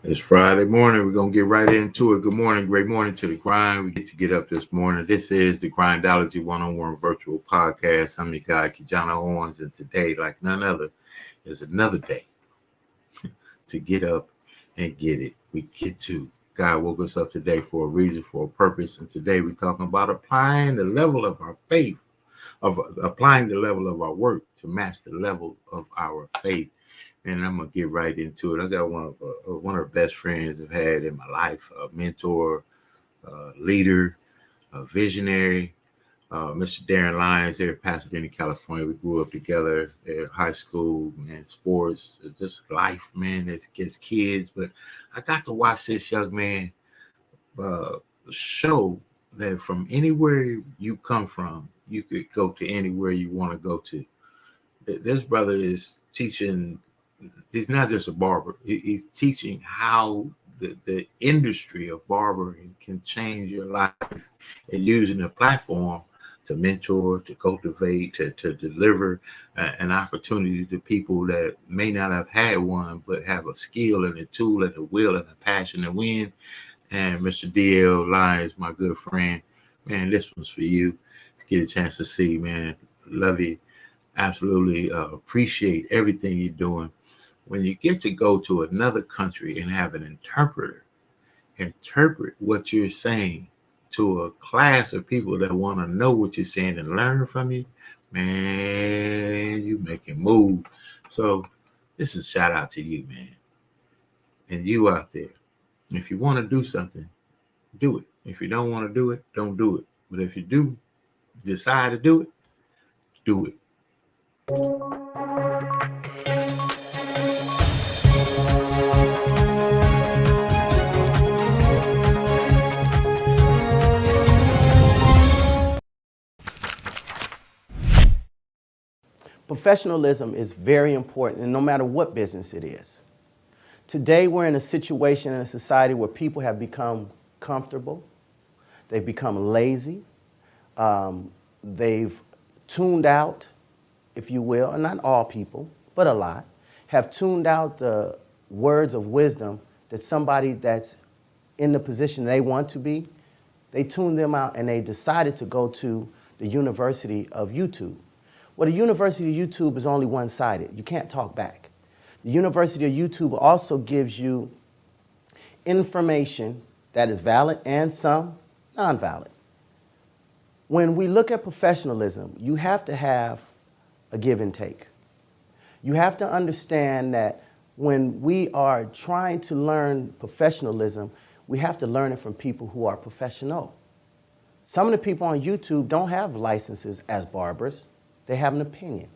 It's Friday morning. We're going to get right into it. Good morning. Great morning to the grind. We get up this morning. This is the Grindology101 virtual podcast. I'm your guy, KeJohnna Owens, and today, like none other, is another day to get up and get it. We get to. God woke us up today for a reason, for a purpose, and today we're talking about applying the level of our faith, of applying the level of our work to match the level of our faith. And I'm gonna get right into it. I got one of the best friends I've had in my life, a mentor, leader, a visionary, Mr. Darren Lyons here in Pasadena, California. We grew up together at high school, man, sports, just life, man, as kids. But I got to watch this young man show that from anywhere you come from, you could go to anywhere you want to go to. This brother is teaching. He's not just a barber. He's teaching how the industry of barbering can change your life, and using a platform to mentor, to cultivate, to deliver an opportunity to people that may not have had one, but have a skill and a tool and a will and a passion to win. And Mr. D.L. Lyons, my good friend, man, this one's for you. Get a chance to see, man. Love you. Absolutely appreciate everything you're doing. When you get to go to another country and have an interpreter interpret what you're saying to a class of people that want to know what you're saying and learn from you, man, you making moves. So this is a shout out to you, man. And you out there, if you want to do something, do it. If you don't want to do it, don't do it. But if you do decide to do it, do it. Professionalism is very important, and no matter what business it is. Today, we're in a situation in a society where people have become comfortable, they've become lazy, they've tuned out, if you will, and not all people, but a lot, have tuned out the words of wisdom that somebody that's in the position they want to be, they tuned them out and they decided to go to the University of YouTube. Well, the University of YouTube is only one-sided. You can't talk back. The University of YouTube also gives you information that is valid and some non-valid. When we look at professionalism, you have to have a give and take. You have to understand that when we are trying to learn professionalism, we have to learn it from people who are professional. Some of the people on YouTube don't have licenses as barbers. They have an opinion.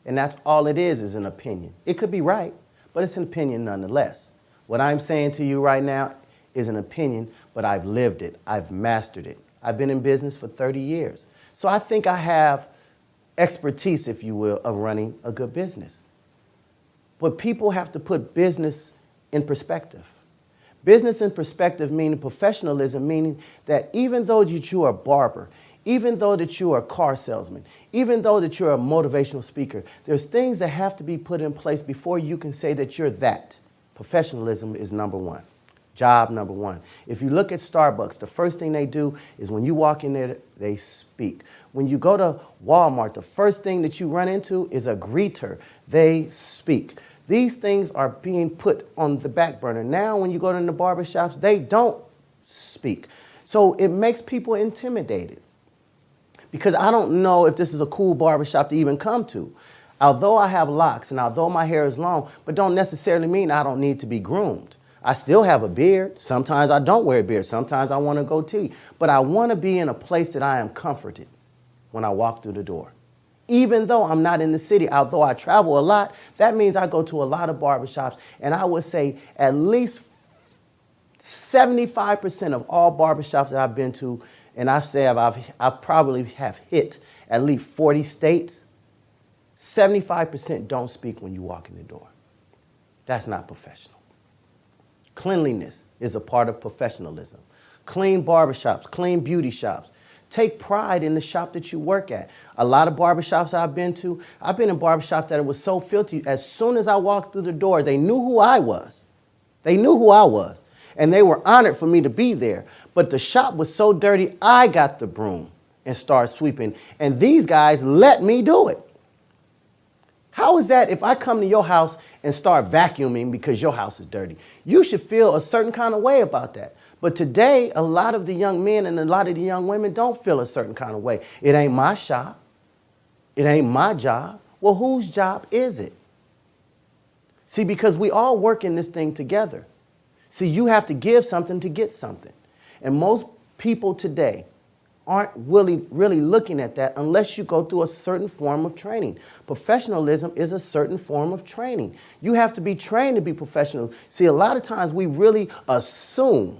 And that's all it is an opinion. It could be right, but it's an opinion nonetheless. What I'm saying to you right now is an opinion, but I've lived it. I've mastered it. I've been in business for 30 years. So I think I have expertise, if you will, of running a good business. But people have to put business in perspective. Business in perspective meaning professionalism, meaning that even though that you are a barber, even though that you are a car salesman, even though that you're a motivational speaker, there's things that have to be put in place before you can say that you're that. Professionalism is number one. Job number one. If you look at Starbucks, the first thing they do is when you walk in there, they speak. When you go to Walmart, the first thing that you run into is a greeter. They speak. These things are being put on the back burner. Now, when you go to the barbershops, they don't speak. So it makes people intimidated. Because I don't know if this is a cool barbershop to even come to. Although I have locks and although my hair is long, but don't necessarily mean I don't need to be groomed. I still have a beard. Sometimes I don't wear a beard. Sometimes I want to goatee. But I want to be in a place that I am comforted when I walk through the door. Even though I'm not in the city, although I travel a lot, that means I go to a lot of barbershops. And I would say at least 75% of all barbershops that I've been to, and I probably have hit at least 40 states, 75% don't speak when you walk in the door. That's not professional. Cleanliness is a part of professionalism. Clean barbershops, clean beauty shops. Take pride in the shop that you work at. A lot of barbershops I've been in barbershops that it was so filthy. As soon as I walked through the door, they knew who I was. They knew who I was, and they were honored for me to be there. But the shop was so dirty, I got the broom and started sweeping, and these guys let me do it. How is that if I come to your house and start vacuuming because your house is dirty? You should feel a certain kind of way about that. But today, a lot of the young men and a lot of the young women don't feel a certain kind of way. It ain't my shop. It ain't my job. Well, whose job is it? See, because we all work in this thing together. See, you have to give something to get something. And most people today aren't really looking at that unless you go through a certain form of training. Professionalism is a certain form of training. You have to be trained to be professional. See, a lot of times we really assume,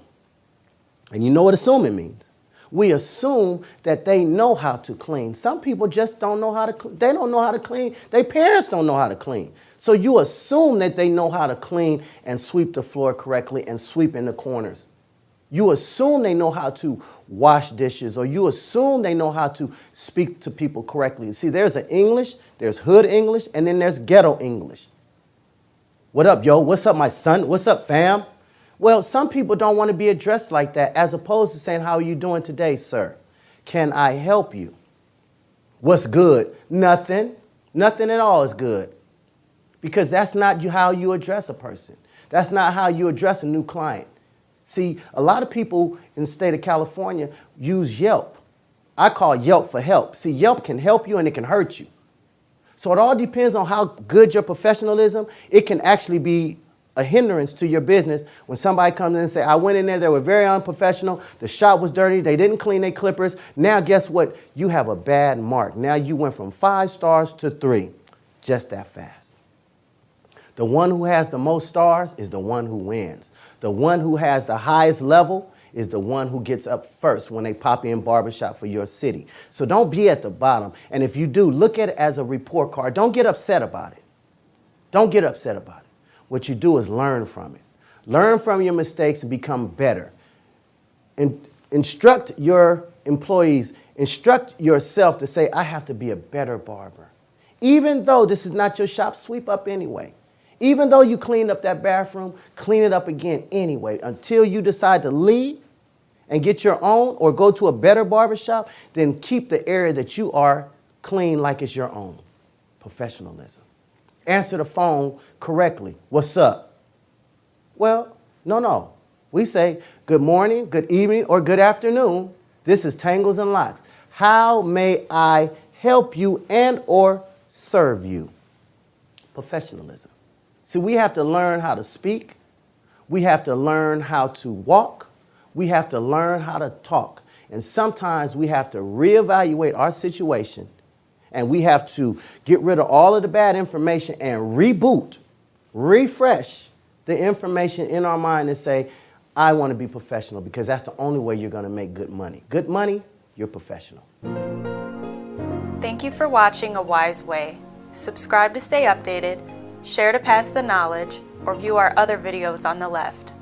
and you know what assuming means. We assume that they know how to clean. Some people just don't know how to, they don't know how to clean. Their parents don't know how to clean. So you assume that they know how to clean and sweep the floor correctly and sweep in the corners. You assume they know how to wash dishes, or you assume they know how to speak to people correctly. See, there's an English, there's hood English, and then there's ghetto English. What up, yo? What's up, my son? What's up, fam? Well, some people don't want to be addressed like that, as opposed to saying, how are you doing today, sir? Can I help you? What's good? Nothing. Nothing at all is good. Because that's not how you address a person. That's not how you address a new client. See, a lot of people in the state of California use Yelp. I call Yelp for help. See, Yelp can help you and it can hurt you. So it all depends on how good your professionalism. It can actually be a hindrance to your business when somebody comes in and say, I went in there, they were very unprofessional, the shop was dirty, they didn't clean their clippers. Now guess what? You have a bad mark. Now you went from 5 stars to 3, just that fast. The one who has the most stars is the one who wins. The one who has the highest level is the one who gets up first when they pop in barbershop for your city. So don't be at the bottom. And if you do, look at it as a report card. Don't get upset about it. Don't get upset about it. What you do is learn from it. Learn from your mistakes and become better. Instruct your employees, instruct yourself to say, I have to be a better barber. Even though this is not your shop, sweep up anyway. Even though you cleaned up that bathroom, clean it up again anyway. Until you decide to leave and get your own or go to a better barbershop, then keep the area that you are clean like it's your own. Professionalism. Answer the phone correctly. What's up? Well, no. We say good morning, good evening, or good afternoon. This is Tangles and Locks. How may I help you and or serve you? Professionalism. See, we have to learn how to speak. We have to learn how to walk. We have to learn how to talk. And sometimes we have to reevaluate our situation. And we have to get rid of all of the bad information and reboot, refresh the information in our mind and say, I want to be professional, because that's the only way you're going to make good money. Good money, you're professional. Thank you for watching A Wise Way. Subscribe to stay updated, share to pass the knowledge, or view our other videos on the left.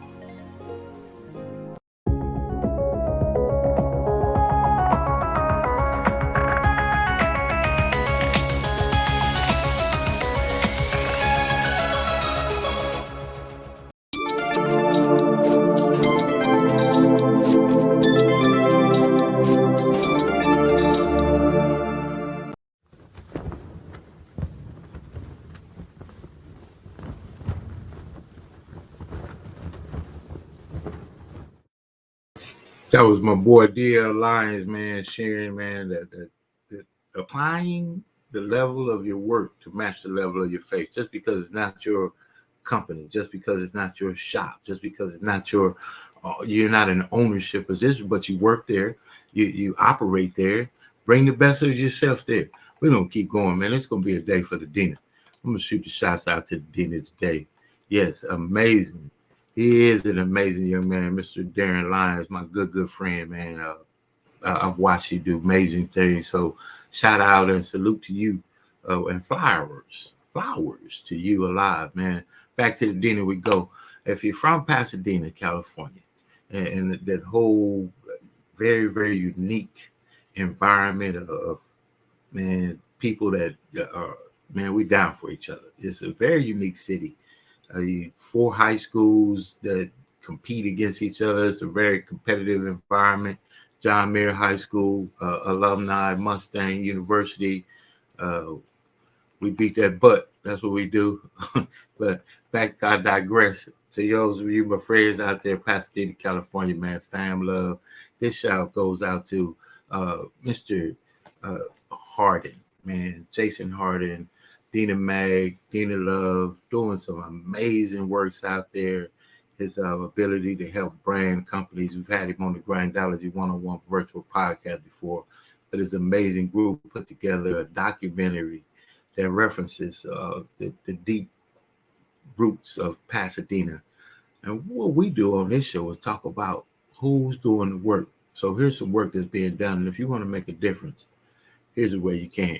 That was my boy DL Lyons, man, sharing, man, that applying the level of your work to match the level of your faith. Just because it's not your company, just because it's not your shop, just because it's not your, you're not in ownership position, but you work there, you operate there, bring the best of yourself there. We're going to keep going, man. It's going to be a day for the Dina. I'm going to shoot the shots out to the Dina today. Yes, amazing. He is an amazing young man, Mr. Darren Lyons, my good friend, man. I've watched you do amazing things. So shout out and salute to you, and flowers to you alive, man. Back to the Dina we go. If you're from Pasadena, California, and that whole very, very unique environment of man, people that are, man, we down for each other. It's a very unique city. 4 high schools that compete against each other. It's a very competitive environment. John Muir High School, alumni, Mustang University. We beat that butt. That's what we do. But I digress. To those of you, my friends out there, Pasadena, California, man, fam love. This shout goes out to Mr. Harden, man, Jason Harden, Dina Mag, Dina Love, doing some amazing works out there. His ability to help brand companies. We've had him on the Grindology101 virtual podcast before, but his amazing group put together a documentary that references the deep roots of Pasadena. And what we do on this show is talk about who's doing the work. So here's some work that's being done. And if you want to make a difference, here's a way you can.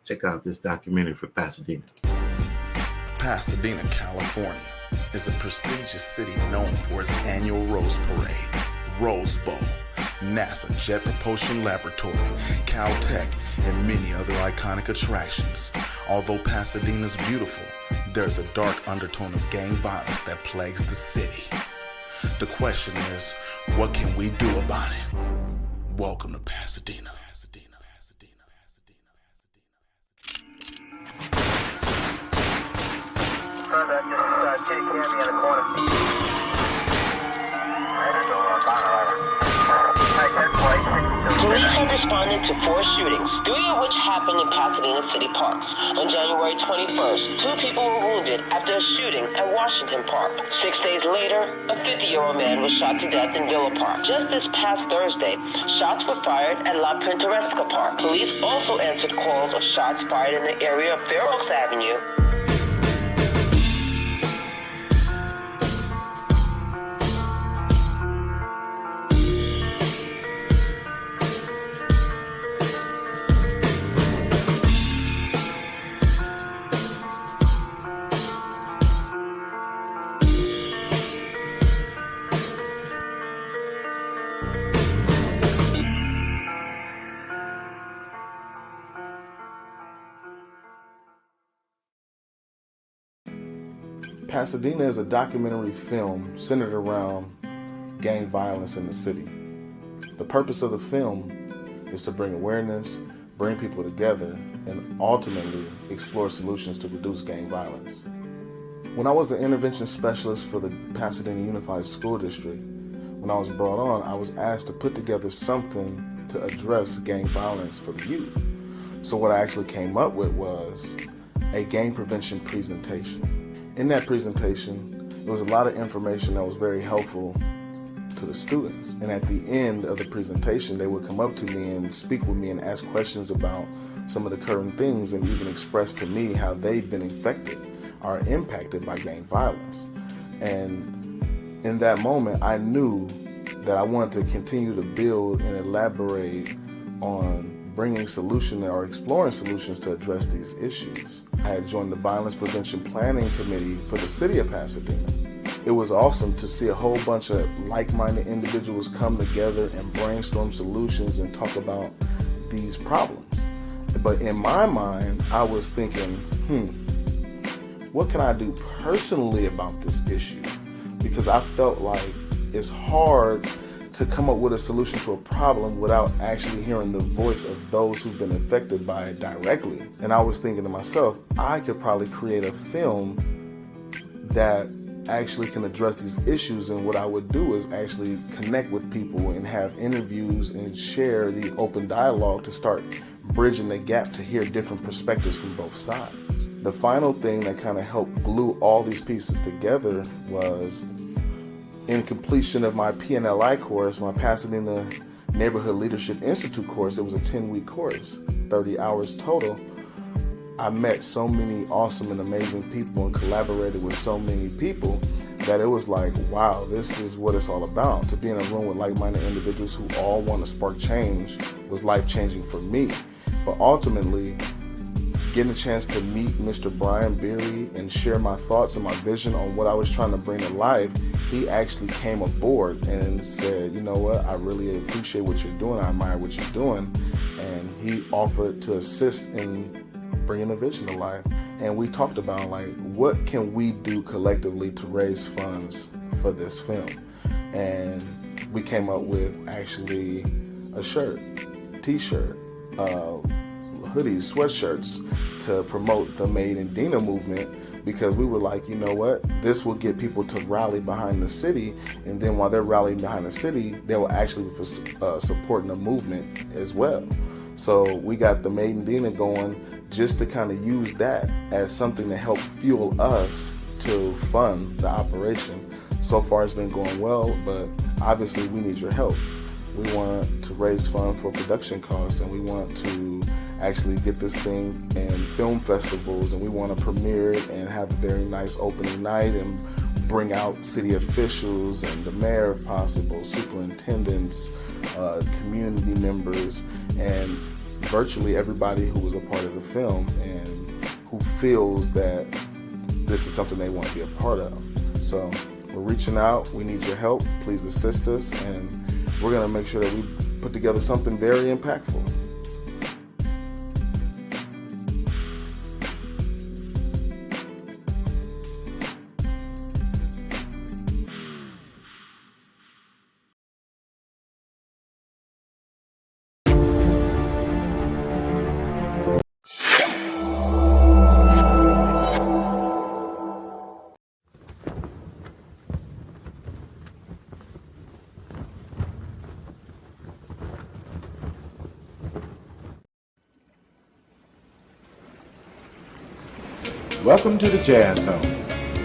Check out this documentary for Pasadena. Pasadena, California is a prestigious city known for its annual Rose Parade, Rose Bowl, NASA Jet Propulsion Laboratory, Caltech, and many other iconic attractions. Although Pasadena's beautiful, there's a dark undertone of gang violence that plagues the city. The question is, what can we do about it? Welcome to Pasadena. Police have responded to 4 shootings, 3 of which happened in Pasadena City Parks. On January 21st, 2 people were wounded after a shooting at Washington Park. 6 days later, a 50-year-old man was shot to death in Villa Park. Just this past Thursday, shots were fired at La Pintoresca Park. Police also answered calls of shots fired in the area of Fair Oaks Avenue. Pasadena is a documentary film centered around gang violence in the city. The purpose of the film is to bring awareness, bring people together, and ultimately explore solutions to reduce gang violence. When I was an intervention specialist for the Pasadena Unified School District, when I was brought on, I was asked to put together something to address gang violence for the youth. So what I actually came up with was a gang prevention presentation. In that presentation, there was a lot of information that was very helpful to the students. And at the end of the presentation, they would come up to me and speak with me and ask questions about some of the current things and even express to me how they've been affected or impacted by gang violence. And in that moment, I knew that I wanted to continue to build and elaborate on bringing solutions or exploring solutions to address these issues. I had joined the Violence Prevention Planning Committee for the city of Pasadena. It was awesome to see a whole bunch of like-minded individuals come together and brainstorm solutions and talk about these problems. But in my mind, I was thinking, what can I do personally about this issue? Because I felt like it's hard to come up with a solution to a problem without actually hearing the voice of those who've been affected by it directly. And I was thinking to myself, I could probably create a film that actually can address these issues. And what I would do is actually connect with people and have interviews and share the open dialogue to start bridging the gap to hear different perspectives from both sides. The final thing that kind of helped glue all these pieces together was in completion of my PNLI course, my Pasadena Neighborhood Leadership Institute course. It was a 10-week course, 30 hours total. I met so many awesome and amazing people and collaborated with so many people that it was like, wow, this is what it's all about. To be in a room with like-minded individuals who all want to spark change was life-changing for me. But ultimately, getting a chance to meet Mr. Brian Beery and share my thoughts and my vision on what I was trying to bring to life, he actually came aboard and said, you know what, I really appreciate what you're doing. I admire what you're doing. And he offered to assist in bringing the vision to life. and we talked about like, what can we do collectively to raise funds for this film? And we came up with actually a shirt, t-shirt, hoodies, sweatshirts to promote the Made in Dina movement, because we were like, you know what, this will get people to rally behind the city, and then while they're rallying behind the city, they will actually be supporting the movement as well. So we got the Made in Dina going just to kind of use that as something to help fuel us to fund the operation. So far it's been going well, but obviously we need your help. We want to raise funds for production costs, and we want to actually get this thing in film festivals, and we want to premiere it and have a very nice opening night and bring out city officials and the mayor if possible, superintendents, community members, and virtually everybody who was a part of the film and who feels that this is something they want to be a part of. So we're reaching out. We need your help. Please assist us, and we're going to make sure that we put together something very impactful. Welcome to the Jazz Zone.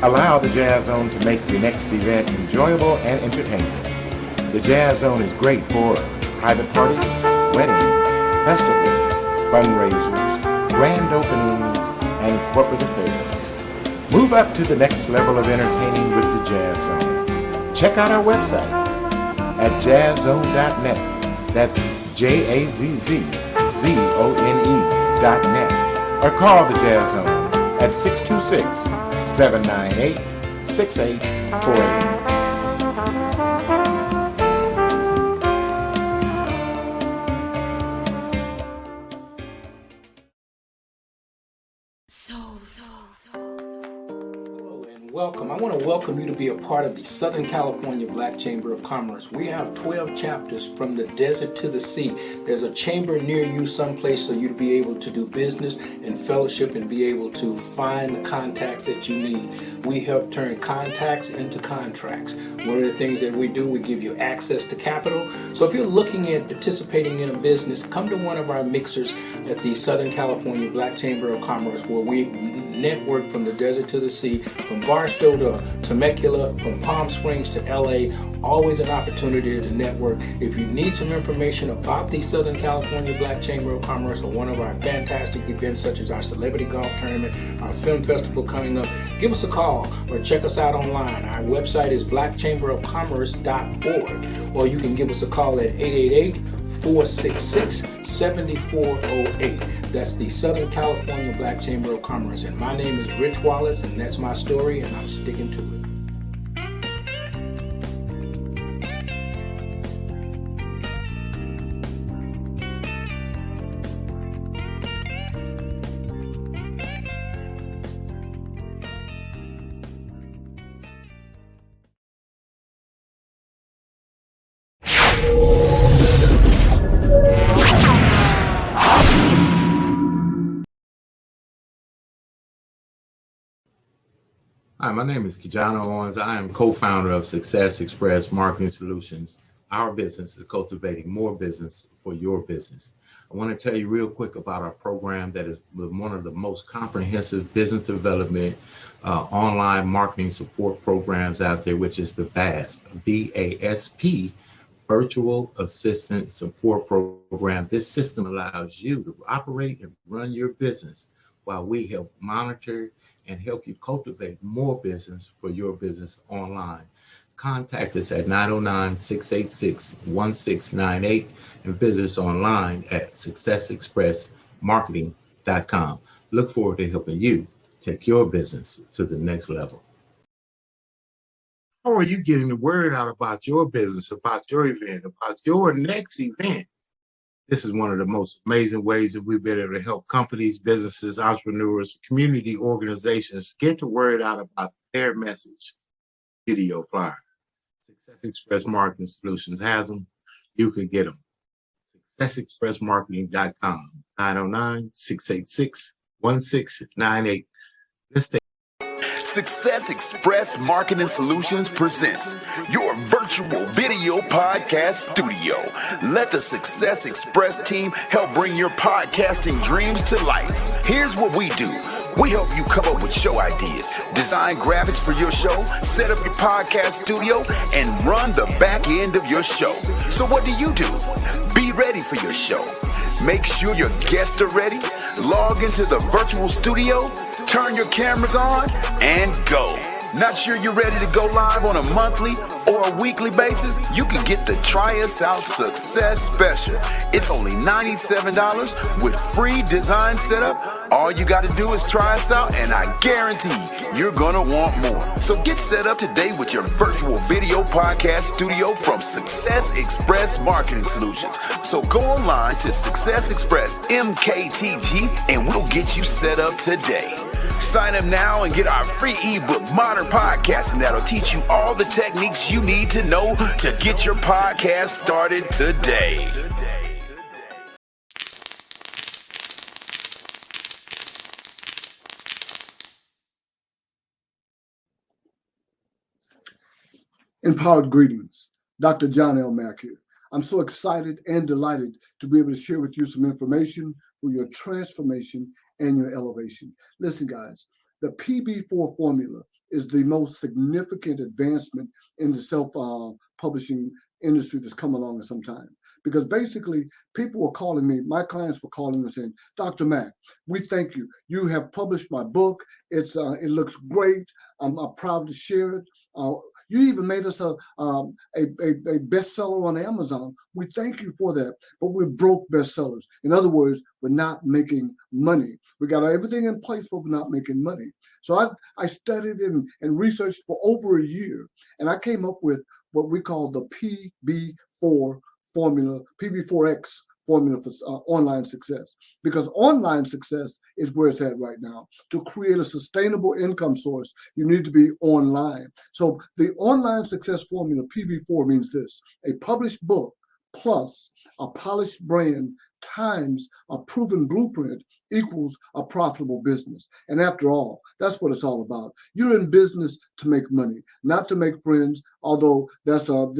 Allow the Jazz Zone to make your next event enjoyable and entertaining. The Jazz Zone is great for private parties, weddings, festivals, fundraisers, grand openings, and corporate affairs. Move up to the next level of entertaining with the Jazz Zone. Check out our website at jazzzone.net. That's JAZZZONE.net. Or call the Jazz Zone at 626-798-6848. Welcome. I want to welcome you to be a part of the Southern California Black Chamber of Commerce. We have 12 chapters from the desert to the sea. There's a chamber near you someplace so you to be able to do business and fellowship and be able to find the contacts that you need. We help turn contacts into contracts. One of the things that we do, we give you access to capital. So if you're looking at participating in a business, come to one of our mixers at the Southern California Black Chamber of Commerce, where we network from the desert to the sea, from Barstow to Temecula, from Palm Springs to LA. Always an opportunity to network. If you need some information about the Southern California Black Chamber of Commerce or one of our fantastic events such as our Celebrity Golf Tournament, our film festival coming up, give us a call or check us out online. Our website is blackchamberofcommerce.org, or you can give us a call at 888-466-7408. That's the Southern California Black Chamber of Commerce. And my name is Rich Wallace, and that's my story, and I'm sticking to it. Hi, my name is KeJohnna Owens. I am co-founder of Success Express Marketing Solutions. Our business is cultivating more business for your business. I want to tell you real quick about our program that is one of the most comprehensive business development online marketing support programs out there, which is the VASP, VASP, Virtual Assistant Support Program. This system allows you to operate and run your business while we help monitor and help you cultivate more business for your business online. Contact us at 909-686-1698 and visit us online at successexpressmarketing.com. Look forward to helping you take your business to the next level. How are you getting the word out about your business, about your event, about your next event? This is one of the most amazing ways that we've been able to help companies, businesses, entrepreneurs, community organizations get the word out about their message. Video flyer. Success Express Marketing Solutions has them. You can get them. SuccessExpressMarketing.com, 909-686-1698. Let's take Success Express Marketing Solutions presents your virtual video podcast studio. Let the Success Express team help bring your podcasting dreams to life. Here's what we do. We help you come up with show ideas, design graphics for your show, set up your podcast studio, and run the back end of your show. So what do? Be ready for your show. Make sure your guests are ready. Log into the virtual studio, turn your cameras on, and go. Not sure you're ready to go live on a monthly or a weekly basis? You can get the Try Us Out Success Special. It's only $97 with free design setup. All you got to do is try us out, and I guarantee you're going to want more. So get set up today with your virtual video podcast studio from Success Express Marketing Solutions. So go online to Success Express MKTG, and we'll get you set up today. Sign up now and get our free ebook, Modern Podcasting, that'll teach you all the techniques you need to know to get your podcast started today. Empowered greetings. Dr. John L. Mack here. I'm so excited and delighted to be able to share with you some information for your transformation and your elevation. Listen, guys, the PB4 formula is the most significant advancement in the self-publishing industry that's come along in some time. Because basically, people were calling me, my clients were calling me saying, Dr. Mack, we thank you. You have published my book. It looks great. I'm proud to share it. You even made us a bestseller on Amazon. We thank you for that, but we're broke bestsellers. In other words, we're not making money. We got everything in place, but we're not making money. So I studied and researched for over a year, and I came up with what we call the PB4 formula, PB4X formula for online success, because online success is where it's at right now. To create a sustainable income source, you need to be online. So the online success formula, PB4, means this: a published book plus a polished brand times a proven blueprint equals a profitable business. And after all, that's what it's all about. You're in business to make money, not to make friends, although that's a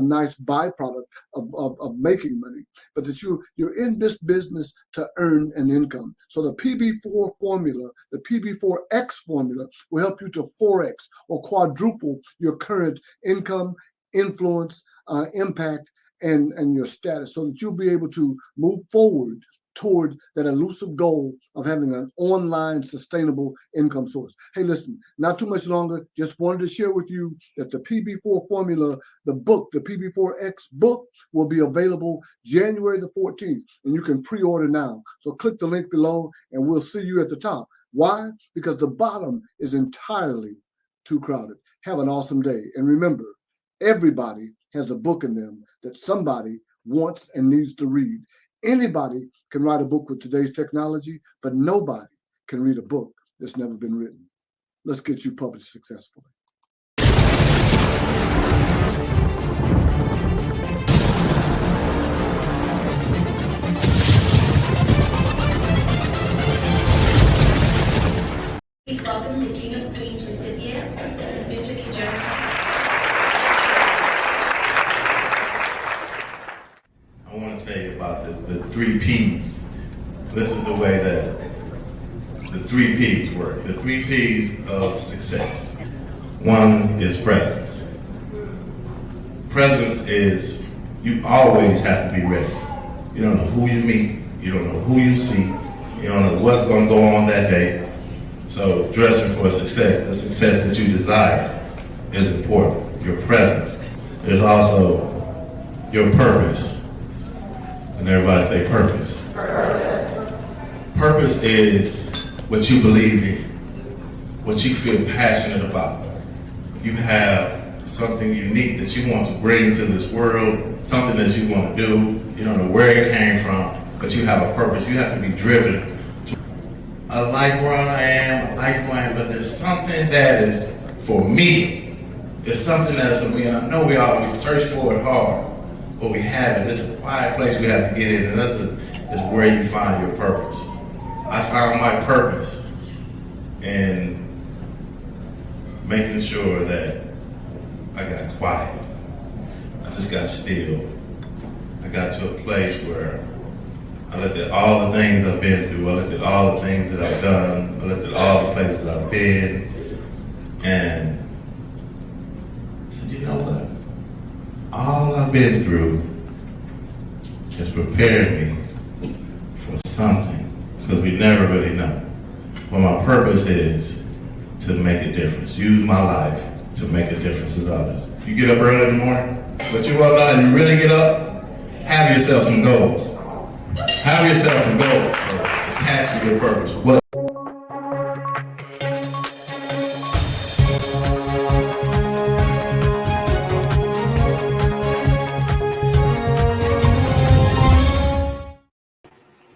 nice byproduct of making money, but that you're in this business to earn an income. So the PB4 formula, the PB4X formula, will help you to 4X or quadruple your current income, influence, impact, and your status, so that you'll be able to move forward toward that elusive goal of having an online sustainable income source. Hey, listen, not too much longer. Just wanted to share with you that the PB4 formula, the book, the PB4X book, will be available January the 14th, and you can pre-order now. So click the link below, and we'll see you at the top. Why? Because the bottom is entirely too crowded. Have an awesome day. And remember, everybody has a book in them that somebody wants and needs to read. Anybody can write a book with today's technology, but nobody can read a book that's never been written. Let's get you published successfully. Please welcome the King of Queens recipient, Mr. KeJohnna. I want to tell you about the 3 P's. This is the way that the 3 P's work. The 3 P's of success. One is presence. Presence is, you always have to be ready. You don't know who you meet. You don't know who you see. You don't know what's going to go on that day. So dressing for success, the success that you desire, is important. Your presence. There's also your purpose. And everybody say purpose. Purpose. Purpose is what you believe in, what you feel passionate about. You have something unique that you want to bring to this world, something that you want to do. You don't know where it came from, but you have a purpose. You have to be driven. I like where I am, I like who I am, but there's something that is for me. There's something that is for me, and I know we search for it hard, but we have it. It's a quiet place we have to get in, and that's is where you find your purpose. I found my purpose in making sure that I got quiet. I just got still. I got to a place where I looked at all the things I've been through. I looked at all the things that I've done. I looked at all the places I've been. And I said, you know what? All I've been through has prepared me for something. Because we never really know. But my purpose is to make a difference. Use my life to make a difference as others. You get up early in the morning, but you walk out and you really get up, have yourself some goals. Have yourself some goals attached to your purpose.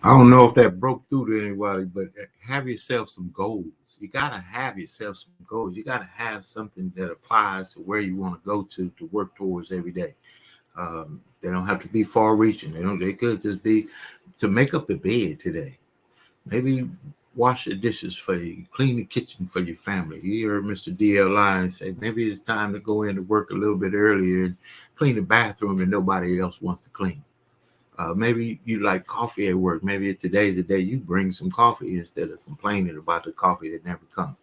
I don't know if that broke through to anybody, but have yourself some goals. You got to have yourself some goals. You got to have something that applies to where you want to go to work towards every day. They don't have to be far reaching. They could just be to make up the bed today. Maybe wash the dishes for you, clean the kitchen for your family. You heard Mr. D.L. Lyons say maybe it's time to go into work a little bit earlier and clean the bathroom that nobody else wants to clean. Maybe you like coffee at work. Maybe today's the day you bring some coffee instead of complaining about the coffee that never comes.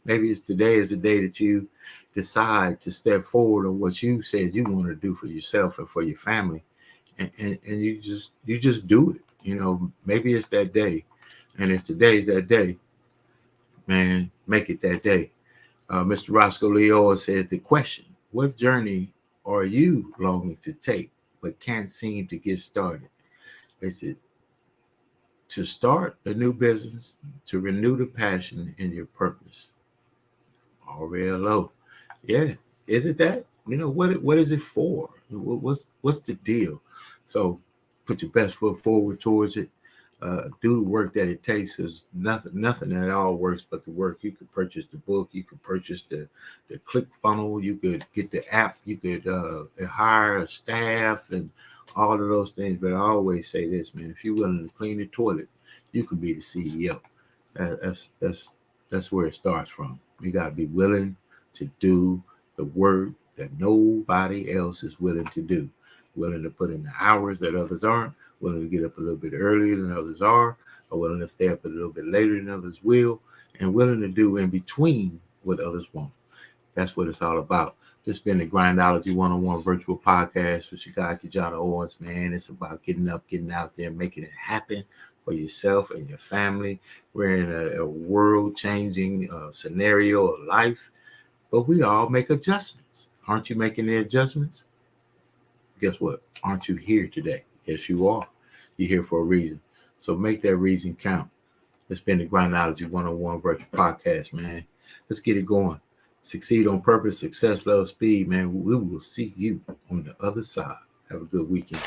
Maybe today is the day that you decide to step forward on what you said you want to do for yourself and for your family, and you just do it. Maybe it's that day, and if today's that day, man, make it that day. Mr. Roscoe Leo said the question: what journey are you longing to take but can't seem to get started? Is it to start a new business, to renew the passion in your purpose? RLO. Yeah. Is it that? What is it for? What's the deal? So put your best foot forward towards it. Do the work that it takes, because nothing at all works but the work. You could purchase the book, you could purchase the ClickFunnels, you could get the app, you could hire a staff and all of those things. But I always say this, man, if you're willing to clean the toilet, you can be the CEO. That's where it starts from. You got to be willing to do the work that nobody else is willing to do. Willing to put in the hours that others aren't, willing to get up a little bit earlier than others are, or willing to stay up a little bit later than others will, and willing to do in between what others won't. That's what it's all about. This has been the Grindology101 virtual podcast with your guy, KeJohnna Owens, man. It's about getting up, getting out there, making it happen for yourself and your family. We're in a world-changing scenario of life, but we all make adjustments. Aren't you making the adjustments? Guess what? Aren't you here today? Yes, you are. You're here for a reason. So make that reason count. It's been the Grindology101 virtual podcast, man. Let's get it going. Succeed on purpose, success, love, speed, man. We will see you on the other side. Have a good weekend.